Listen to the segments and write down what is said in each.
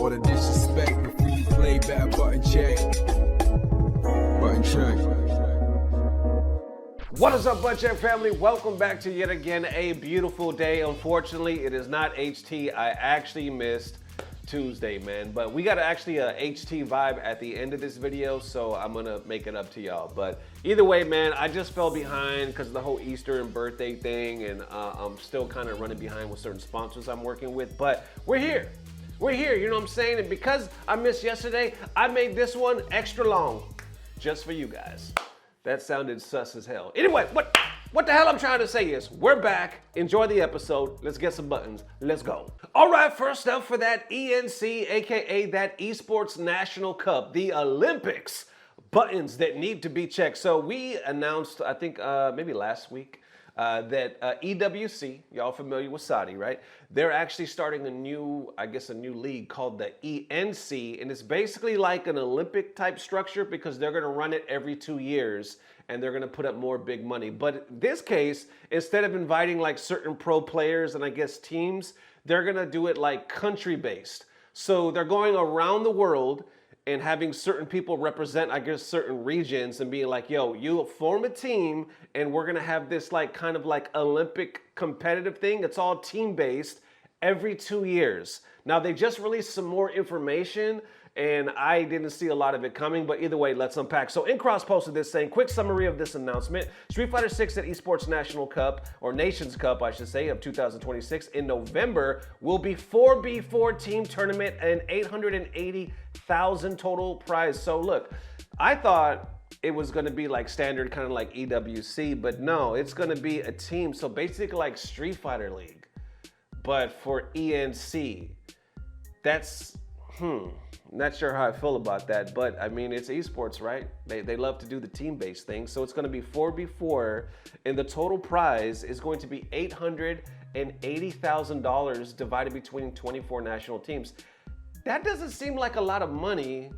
all the disrespect before you play back. Button check. Button check. What is up, Button Check family? Welcome back to yet again a beautiful day. Unfortunately, it is not HT. I actually missed Tuesday, man. But we got actually a HT vibe at the end of this video, so I'm gonna make it up to y'all. But either way, man, I just fell behind because of the whole Easter and birthday thing, and I'm still kind of running behind with certain sponsors I'm working with. But we're here. We're here, you know what I'm saying? And because I missed yesterday, I made this one extra long just for you guys. That sounded sus as hell. Anyway, what the hell I'm trying to say is, we're back. Enjoy the episode. Let's get some buttons. Let's go. All right, first up for that ENC, aka that Esports National Cup, the Olympics, buttons that need to be checked. So we announced, I think maybe last week, that EWC, y'all familiar with Saudi, right? They're actually starting a new league called the ENC, and it's basically like an Olympic type structure because they're gonna run it every 2 years and they're gonna put up more big money. But in this case, instead of inviting like certain pro players and I guess teams, they're gonna do it like country-based. So they're going around the world and having certain people represent, I guess, certain regions and being like, yo, you form a team and we're gonna have this like kind of like Olympic competitive thing. It's all team-based every 2 years. Now they just released some more information and I didn't see a lot of it coming, but either way, let's unpack. So Incross posted this saying, quick summary of this announcement. Street Fighter 6 at Esports National Cup, or Nations Cup, I should say, of 2026 in November will be 4v4 team tournament and 880,000 total prize. So look, I thought it was gonna be like standard, kind of like EWC, but no, it's gonna be a team. So basically like Street Fighter League, but for ENC. That's, not sure how I feel about that, but I mean, it's esports, right? They love to do the team-based thing. So it's gonna be 4v4, and the total prize is going to be $880,000 divided between 24 national teams. That doesn't seem like a lot of money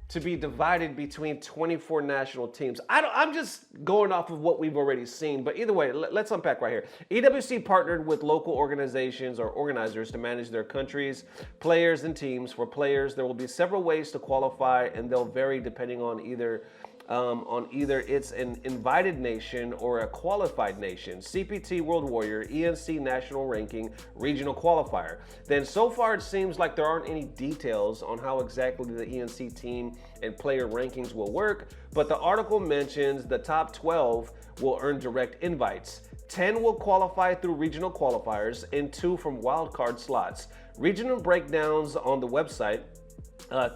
to be divided between 24 national teams. I'm just going off of what we've already seen, but either way, let's unpack right here. EWC partnered with local organizations or organizers to manage their countries, players, and teams. For players, there will be several ways to qualify, and they'll vary depending on either it's an invited nation or a qualified nation. CPT World Warrior, ENC National Ranking, Regional Qualifier. Then so far it seems like there aren't any details on how exactly the ENC team and player rankings will work, but the article mentions the top 12 will earn direct invites. 10 will qualify through regional qualifiers and 2 from wildcard slots. Regional breakdowns on the website.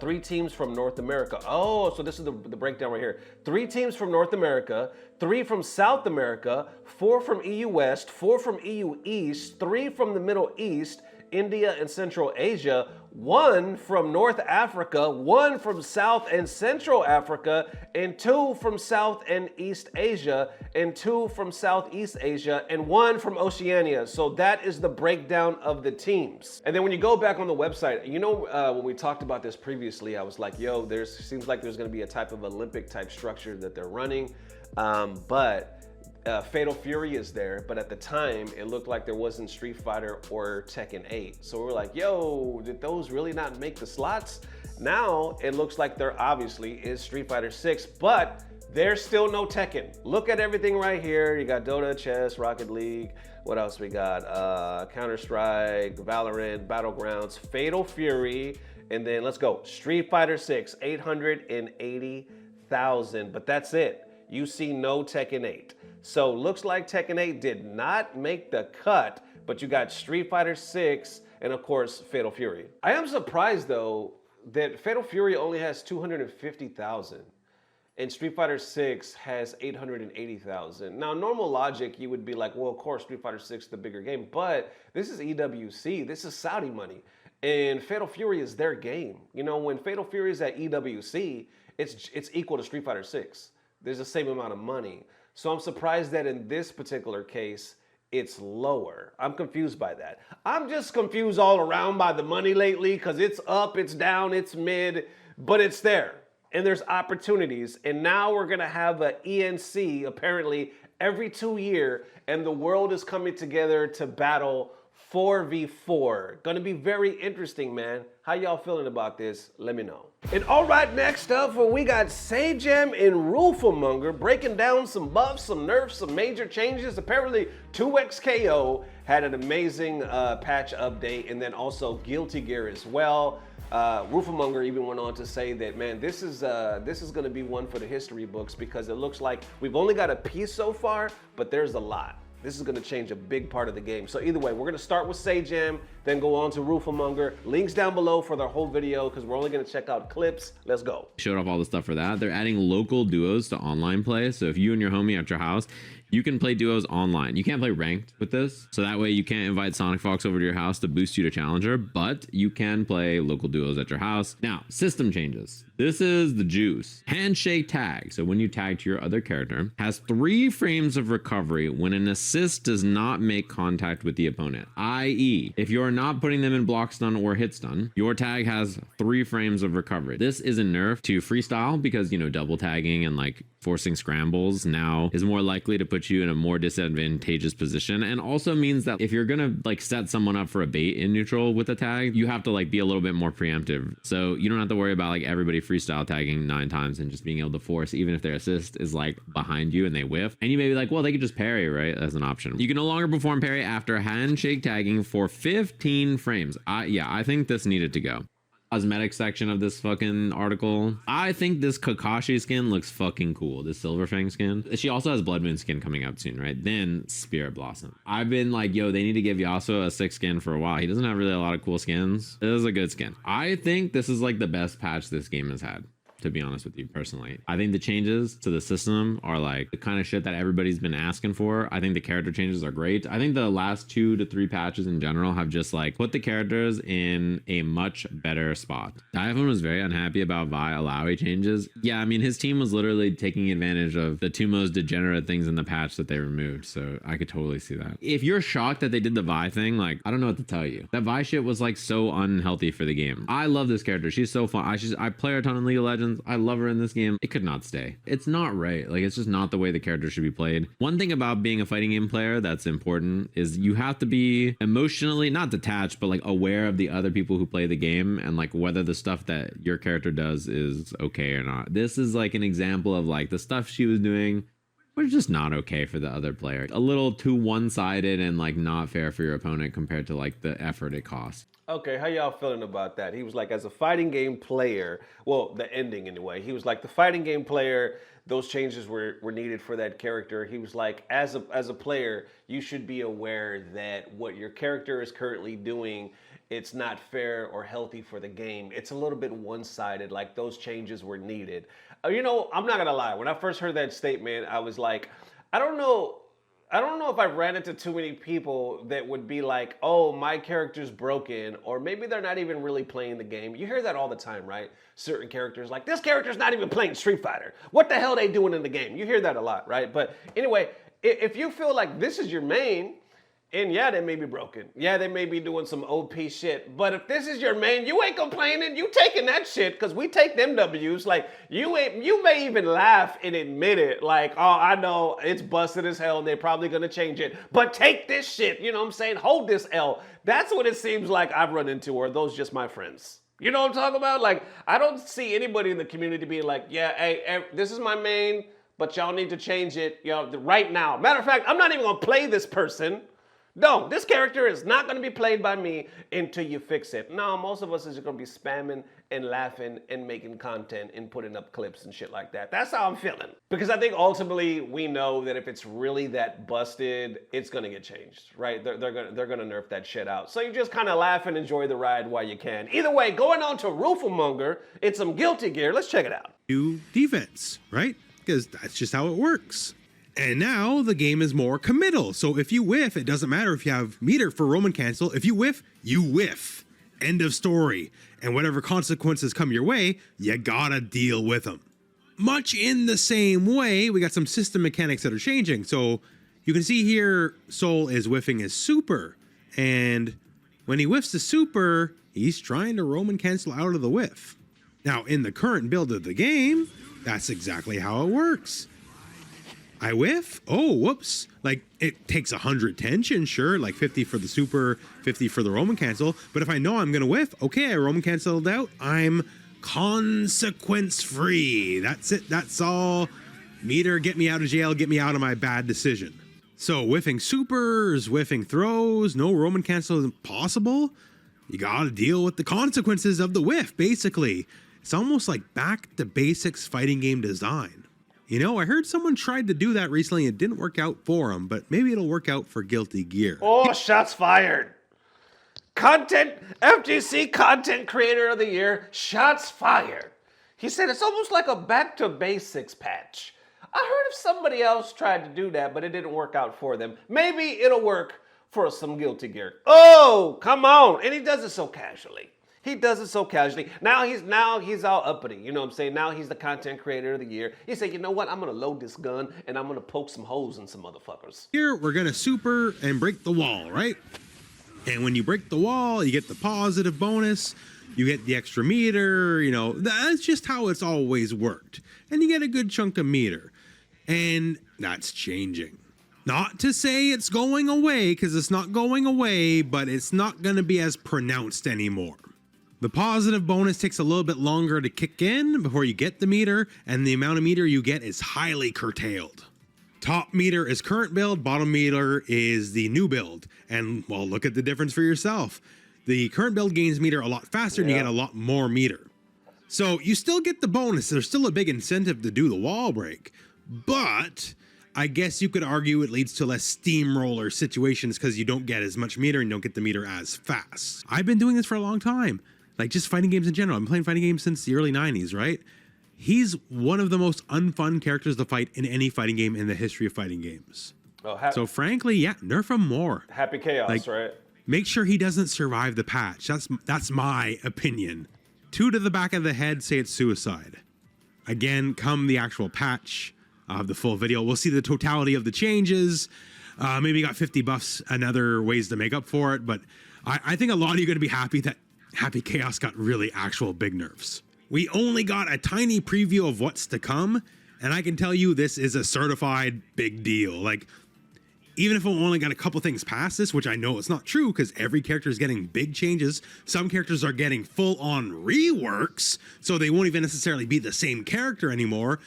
3 teams from North America. Oh, so this is the breakdown right here. 3 teams from North America, 3 from South America, 4 from EU West, 4 from EU East, 3 from the Middle East, India and Central Asia, 1 from North Africa, 1 from South and Central Africa, and 2 from South and East Asia, and 2 from Southeast Asia, and 1 from Oceania. So that is the breakdown of the teams. And then when you go back on the website, you know, when we talked about this previously, I was like, yo, seems like there's gonna be a type of Olympic type structure that they're running, but Fatal Fury is there, but at the time it looked like there wasn't Street Fighter or Tekken 8. So we're like, yo, did those really not make the slots? Now it looks like there obviously is Street Fighter 6, but there's still no Tekken. Look at everything right here. You got Dota, Chess, Rocket League. What else we got? Counter-Strike, Valorant, Battlegrounds, Fatal Fury, and then let's go. Street Fighter 6, 880,000, but that's it. You see no Tekken 8. So looks like Tekken 8 did not make the cut, but you got Street Fighter 6 and of course Fatal Fury. I am surprised though that Fatal Fury only has 250,000 and Street Fighter 6 has 880,000. Now normal logic, you would be like, well, of course Street Fighter 6 is the bigger game, but this is EWC, this is Saudi money, and Fatal Fury is their game. You know, when Fatal Fury is at EWC, it's equal to Street Fighter 6. There's the same amount of money. So I'm surprised that in this particular case, it's lower. I'm confused by that. I'm just confused all around by the money lately because it's up, it's down, it's mid, but it's there. And there's opportunities. And now we're gonna have an ENC apparently every 2 years, and the world is coming together to battle 4v4. Gonna be very interesting, man. How y'all feeling about this? Let me know. And all right, next up, we got Sajam and Rooflemonger breaking down some buffs, some nerfs, some major changes. Apparently, 2XKO had an amazing patch update, and then also Guilty Gear as well. Rooflemonger even went on to say that, man, this is going to be one for the history books because it looks like we've only got a piece so far, but there's a lot. This is going to change a big part of the game. So either way, we're going to start with Sajam, then go on to Rooflemonger. Links down below for the whole video because we're only going to check out clips. Let's go. Showed off all the stuff for that. They're adding local duos to online play. So if you and your homie at your house, you can play duos online. You can't play ranked with this. So that way you can't invite Sonic Fox over to your house to boost you to Challenger, but you can play local duos at your house. Now, system changes. This is the juice. Handshake tag. So when you tag to your other character, has 3 frames of recovery when an assist does not make contact with the opponent. I.e., if you're not putting them in block stun or hit stun, your tag has 3 frames of recovery. This is a nerf to freestyle because, you know, double tagging and like forcing scrambles now is more likely to put you in a more disadvantageous position, and also means that if you're gonna like set someone up for a bait in neutral with a tag, you have to like be a little bit more preemptive. So you don't have to worry about like everybody freestyle tagging 9 times and just being able to force, even if their assist is like behind you and they whiff. And you may be like, well, they could just parry, right? As an option. You can no longer perform parry after handshake tagging for 15 frames. Yeah, I think this needed to go. Cosmetic section of this fucking article. I think this Kakashi skin looks fucking cool. This Silver Fang skin. She also has Blood Moon skin coming out soon, right? Then Spirit Blossom. I've been like, yo, they need to give Yasuo a 6 skin for a while. He doesn't have really a lot of cool skins. It is a good skin. I think this is like the best patch this game has had, to be honest with you personally. I think the changes to the system are like the kind of shit that everybody's been asking for. I think the character changes are great. I think the last 2 to 3 patches in general have just like put the characters in a much better spot. Diamond was very unhappy about Vi Alawi changes. Yeah, I mean, his team was literally taking advantage of the 2 most degenerate things in the patch that they removed. So I could totally see that. If you're shocked that they did the Vi thing, like, I don't know what to tell you. That Vi shit was like so unhealthy for the game. I love this character. She's so fun. I play her a ton in League of Legends. I love her in this game. It could not stay. It's not right. Like, it's just not the way the character should be played. One thing about being a fighting game player that's important is you have to be emotionally not detached, but like aware of the other people who play the game and like whether the stuff that your character does is okay or not. This is like an example of like the stuff she was doing was just not okay for the other player. A little too one-sided and like not fair for your opponent compared to like the effort it costs. Okay, how y'all feeling about that? He was like, as a fighting game player, well, the ending anyway, he was like, the fighting game player, those changes were needed for that character. He was like, as a player, you should be aware that what your character is currently doing, it's not fair or healthy for the game. It's a little bit one-sided, like those changes were needed. You know, I'm not gonna lie, when I first heard that statement, I was like, I don't know if I ran into too many people that would be like, oh, my character's broken, or maybe they're not even really playing the game. You hear that all the time, right? Certain characters like, this character's not even playing Street Fighter. What the hell are they doing in the game? You hear that a lot, right? But anyway, if you feel like this is your main, and yeah, they may be broken. Yeah, they may be doing some OP shit. But if this is your main, you ain't complaining. You taking that shit, because we take them W's. Like, you may even laugh and admit it. Like, oh, I know it's busted as hell and they're probably going to change it. But take this shit. You know what I'm saying? Hold this L. That's what it seems like I've run into, or are those just my friends? You know what I'm talking about? Like, I don't see anybody in the community being like, yeah, hey, this is my main, but y'all need to change it, you know, right now. Matter of fact, I'm not even going to play this person. No, this character is not going to be played by me until you fix it. No, most of us is going to be spamming and laughing and making content and putting up clips and shit like that. That's how I'm feeling. Because I think ultimately we know that if it's really that busted, it's going to get changed, right? They're going to nerf that shit out. So you just kind of laugh and enjoy the ride while you can. Either way, going on to Rooflemonger, it's some Guilty Gear. Let's check it out. Do defense, right? Because that's just how it works. And now the game is more committal. So if you whiff, it doesn't matter if you have meter for Roman cancel. If you whiff, you whiff. End of story. And whatever consequences come your way, you gotta deal with them. Much in the same way, we got some system mechanics that are changing. So you can see here, Soul is whiffing his super. And when he whiffs the super, he's trying to Roman cancel out of the whiff. Now, in the current build of the game, that's exactly how it works. I whiff. Oh, whoops. Like, it takes 100 tension, sure, like 50 for the super, 50 for the Roman cancel. But if I know I'm going to whiff, okay, I Roman canceled out. I'm consequence free. That's it. That's all. Meter, get me out of jail, get me out of my bad decision. So whiffing supers, whiffing throws, no Roman cancel is possible. You got to deal with the consequences of the whiff, basically. It's almost like back to basics fighting game design. You know, I heard someone tried to do that recently and it didn't work out for them, but maybe it'll work out for Guilty Gear. Oh, shots fired. FGC Content Creator of the Year, shots fired. He said it's almost like a back to basics patch. I heard if somebody else tried to do that, but it didn't work out for them. Maybe it'll work for some Guilty Gear. Oh, come on. And he does it so casually. He does it so casually. Now he's all uppity. You know what I'm saying? Now he's the content creator of the year. He said, you know what? I'm going to load this gun and I'm going to poke some holes in some motherfuckers. Here, we're going to super and break the wall, right? And when you break the wall, you get the positive bonus. You get the extra meter. You know, that's just how it's always worked. And you get a good chunk of meter. And that's changing. Not to say it's going away, because it's not going away, but it's not going to be as pronounced anymore. The positive bonus takes a little bit longer to kick in before you get the meter, and the amount of meter you get is highly curtailed. Top meter is current build, bottom meter is the new build. And, well, look at the difference for yourself. The current build gains meter a lot faster, and you get a lot more meter. So you still get the bonus. There's still a big incentive to do the wall break. But I guess you could argue it leads to less steamroller situations because you don't get as much meter and don't get the meter as fast. I've been doing this for a long time. Like, just fighting games in general. I'm playing fighting games since the early 90s, right? He's one of the most unfun characters to fight in any fighting game in the history of fighting games. Oh, so frankly, yeah, nerf him more. Happy Chaos, like, right? Make sure he doesn't survive the patch. That's my opinion. 2 to the back of the head, say it's suicide. Again, come the actual patch of the full video, we'll see the totality of the changes. Maybe got 50 buffs and other ways to make up for it, but I think a lot of you are going to be happy that Happy Chaos got really actual big nerfs. We only got a tiny preview of what's to come, and I can tell you this is a certified big deal. Like, even if we only got a couple things past this, which I know it's not true because every character is getting big changes. Some characters are getting full-on reworks, so they won't even necessarily be the same character anymore.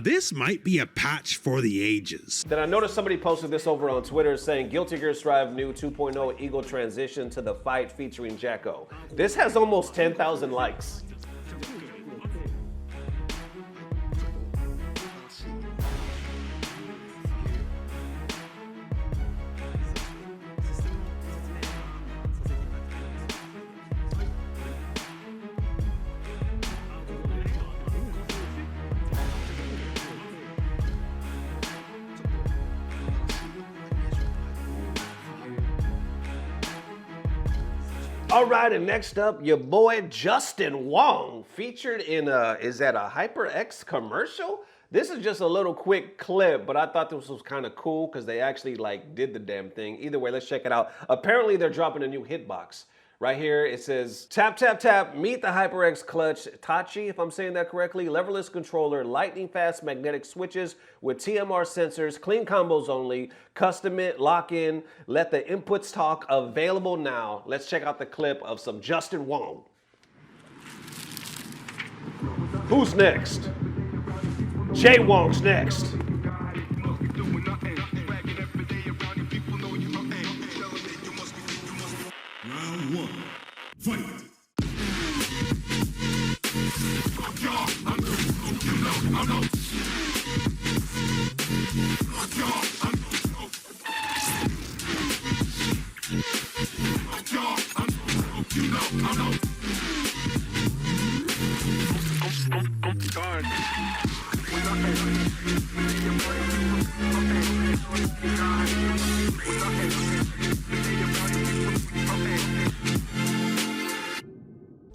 This might be a patch for the ages. Then I noticed somebody posted this over on Twitter saying Guilty Gear Strive new 2.0 Eagle transition to the fight featuring Jacko. This has almost 10,000 likes. All right, and next up, your boy Justin Wong, featured in is that a HyperX commercial? This is just a little quick clip, but I thought this was kind of cool because they actually like did the damn thing. Either way, let's check it out. Apparently, they're dropping a new Hitbox. Right here, it says, tap, tap, tap, meet the HyperX clutch, Tachi, if I'm saying that correctly, leverless controller, lightning fast magnetic switches with TMR sensors, clean combos only, custom it, lock in, let the inputs talk, available now. Let's check out the clip of some Justin Wong. Who's next? Jay Wong's next. Round 1, fight!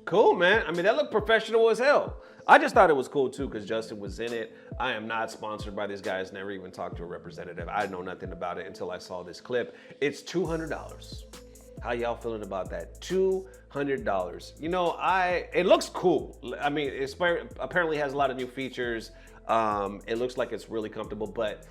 Cool, man. I mean, that looked professional as hell. I just thought it was cool too because Justin was in it. I am not sponsored by these guys, never even talked to a representative. I know nothing about it until I saw this clip. It's $200. How y'all feeling about that? $200. You know, it looks cool. I mean, it apparently has a lot of new features. It looks like it's really comfortable, but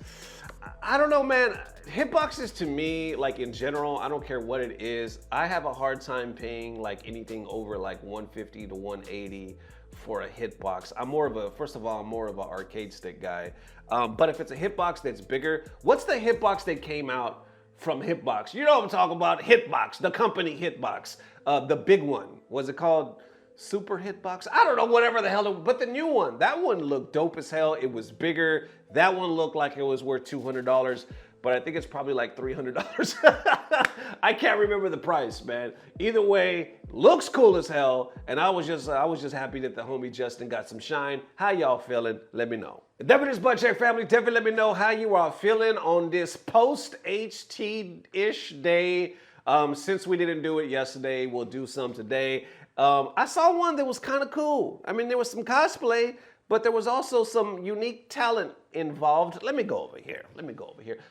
I don't know, man. Hitboxes to me, like in general, I don't care what it is. I have a hard time paying like anything over like 150 to 180 for a hitbox. First of all, I'm more of an arcade stick guy. But if it's a hitbox that's bigger, what's the hitbox that came out from Hitbox? You know what I'm talking about, Hitbox, the company Hitbox. The big one, was it called Super Hitbox? I don't know, whatever the hell, but the new one, that one looked dope as hell. It was bigger. That one looked like it was worth $200, but I think it's probably like $300. I can't remember the price, man. Either way, looks cool as hell, and I was just happy that the homie Justin got some shine. How y'all feeling? Let me know. Definitely this Butt Check family, definitely let me know how you are feeling on this post-HT-ish day. Since we didn't do it yesterday, we'll do some today. I saw one that was kind of cool. I mean, there was some cosplay, but there was also some unique talent involved. Let me go over here.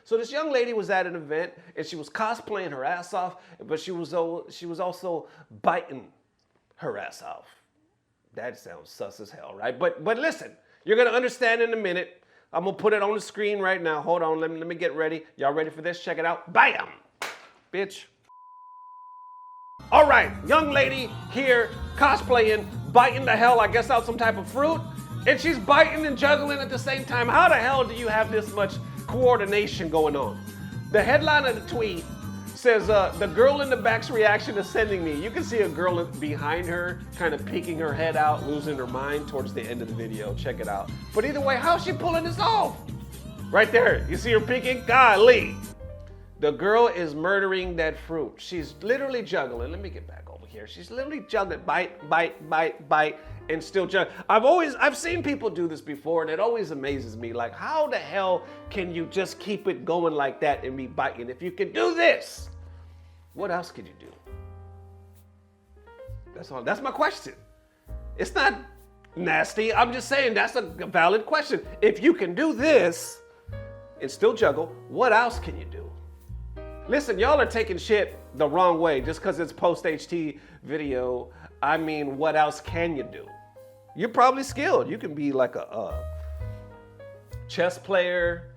So this young lady was at an event and she was cosplaying her ass off, but she was also biting her ass off. That sounds sus as hell, right? But listen, you're gonna understand in a minute. I'm gonna put it on the screen right now. Hold on, let me get ready. Y'all ready for this? Check it out. Bam! Bitch. All right, young lady here cosplaying, biting the hell, I guess, out some type of fruit, and she's biting and juggling at the same time. How the hell do you have this much coordination going on? The headline of the tweet says, the girl in the back's reaction is sending me. You can see a girl behind her kind of peeking her head out, losing her mind towards the end of the video. Check it out. But either way, how's she pulling this off? Right there, you see her peeking? Golly. The girl is murdering that fruit. She's literally juggling. Let me get back over here. She's literally juggling, bite, bite, bite, bite, and still juggling. I've seen people do this before, and it always amazes me. Like, how the hell can you just keep it going like that and be biting? If you can do this, what else could you do? That's all. That's my question. It's not nasty. I'm just saying that's a valid question. If you can do this and still juggle, what else can you do? Listen, y'all are taking shit the wrong way just because it's post-HT video. I mean, what else can you do? You're probably skilled. You can be like a chess player.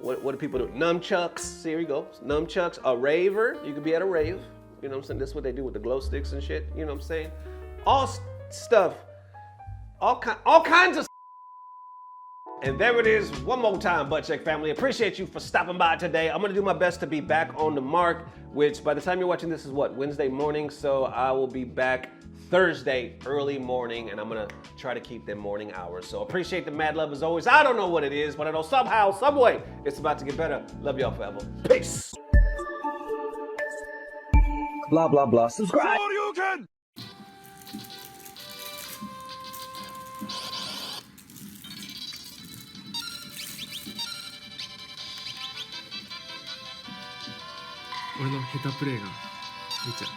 What do people do? Nunchucks. Here you go. Nunchucks. A raver. You could be at a rave. You know what I'm saying? This is what they do with the glow sticks and shit. You know what I'm saying? All stuff. All kinds of. And there it is, one more time, Butt Check family. Appreciate you for stopping by today. I'm gonna do my best to be back on the mark, which by the time you're watching this is what, Wednesday morning? So I will be back Thursday early morning, and I'm gonna try to keep them morning hours. So appreciate the mad love as always. I don't know what it is, but I know somehow, some way, it's about to get better. Love y'all forever. Peace. Blah, blah, blah. Subscribe. Shoryuken! 俺の下手プレーが見ちゃう。